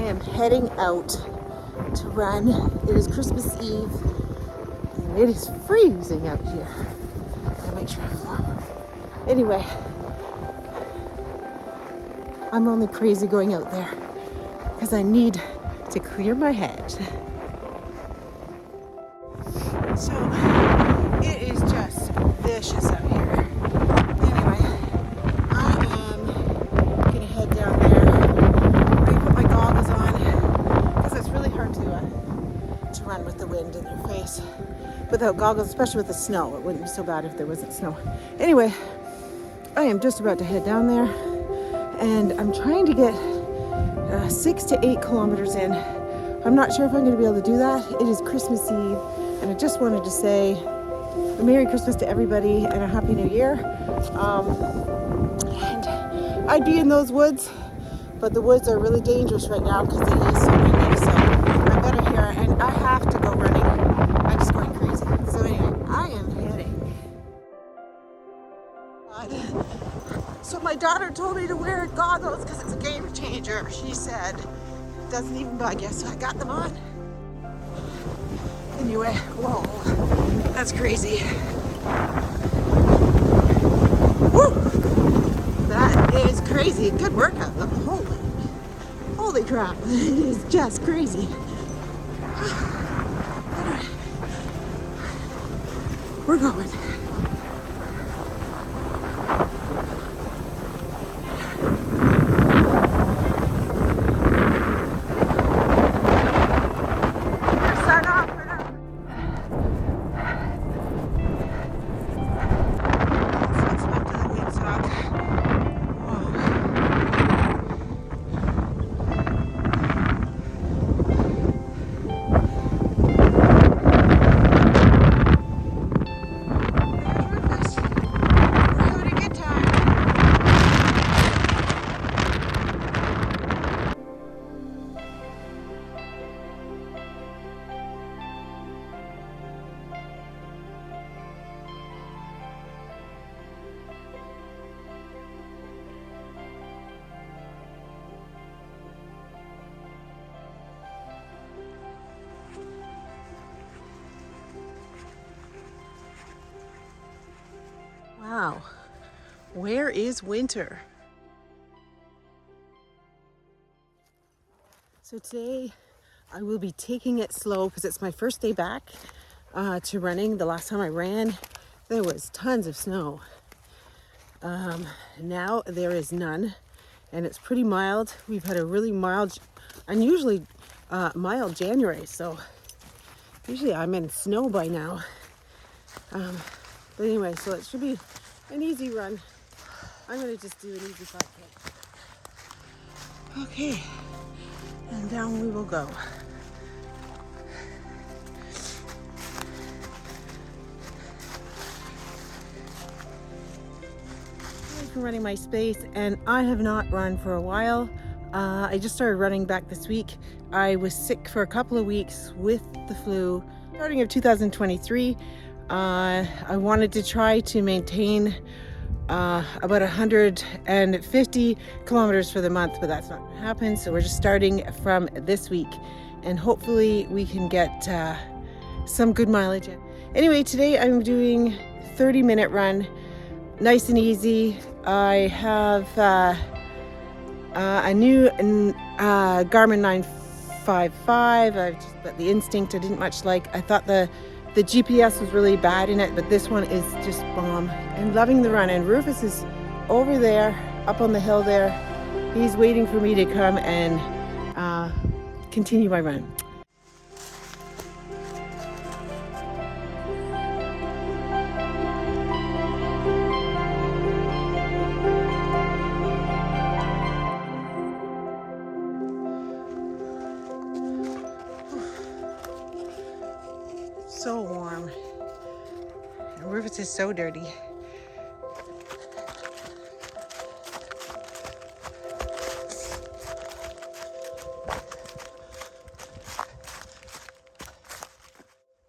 am heading out to run. It is Christmas Eve and it is freezing out here. Gotta make sure I'm warm. Anyway, I'm only crazy going out there because I need to clear my head. So it is just vicious out here. Anyway, I am gonna head down there. I'm gonna put my goggles on because it's really hard to run with the wind in your face without goggles, especially with the snow. It wouldn't be so bad if there wasn't snow. Anyway, I am just about to head down there, and I'm trying to get 6 to 8 kilometers in. I'm not sure if I'm going to be able to do that. It is Christmas Eve, and I just wanted to say a Merry Christmas to everybody and a Happy New Year. And I'd be in those woods, but the woods are really dangerous right now because it is so windy, so I'm better here, and I have to go running. I'm just going crazy. So anyway, I am heading. So my daughter told me to wear goggles because it's a game changer. She said it doesn't even bug you, so I got them on. Anyway, whoa, that's crazy. Woo! That is crazy. Good workout though. Holy crap! It is just crazy. Anyway, we're going. Wow, where is winter? So today I will be taking it slow because it's my first day back to running. The last time I ran, there was tons of snow. Now there is none, and it's pretty mild. We've had a really mild, unusually mild January, so usually I'm in snow by now. But anyway, so it should be an easy run. I'm gonna just do an easy 5K. Okay, and down we will go. Thanks for running my space, and I have not run for a while. I just started running back this week. I was sick for a couple of weeks with the flu, starting of 2023. I wanted to try to maintain about 150 kilometers for the month, but that's not going to happen. So we're just starting from this week, and hopefully we can get some good mileage in. Anyway, today I'm doing 30-minute run, nice and easy. I have a new Garmin 955. But the Instinct I didn't much like. I thought the GPS was really bad in it, but this one is just bomb. I'm loving the run, and Rufus is over there, up on the hill there. He's waiting for me to come and continue my run. So warm. And Rufus is so dirty.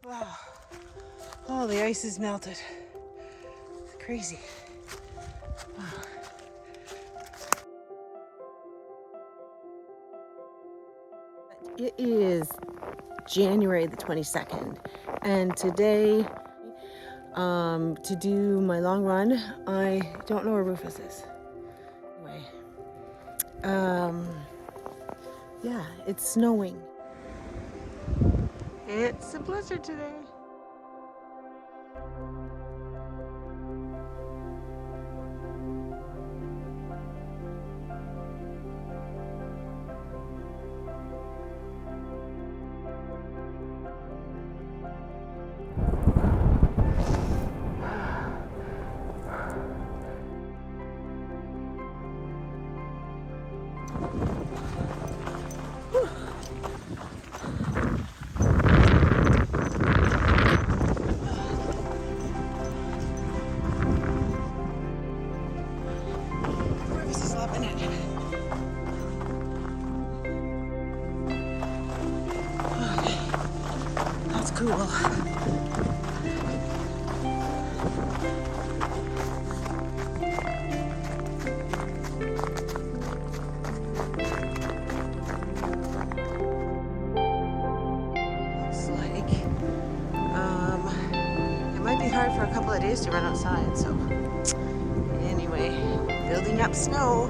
Wow. Oh, the ice is melted. It's crazy. Wow. It is January the 22nd, and today, to do my long run, I don't know where Rufus is. Anyway, yeah, it's snowing. It's a blizzard today. Rufus is loving it. Okay, that's cool. It might be hard for a couple of days to run outside, so anyway, building up snow.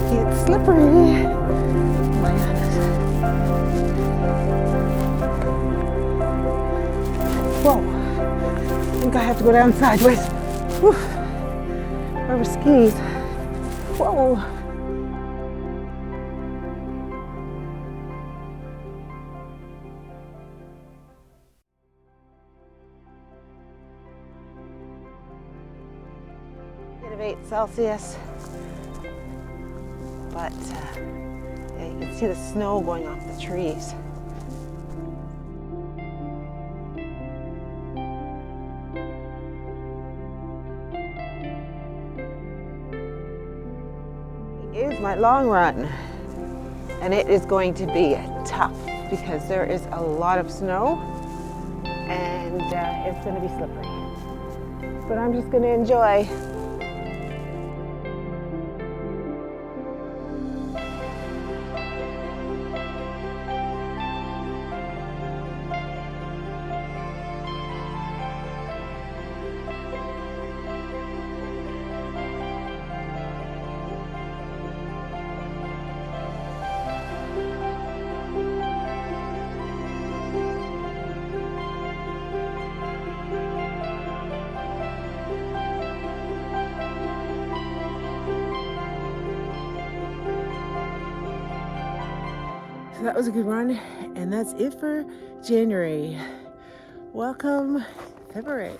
It's slippery. Oh my goodness. Whoa. I think I have to go down sideways. Whew. Where were skis? Whoa. Of 8 Celsius, but yeah, you can see the snow going off the trees. It is my long run, and it is going to be tough because there is a lot of snow and it's going to be slippery, but I'm just going to enjoy. So that was a good run, and that's it for January. Welcome February.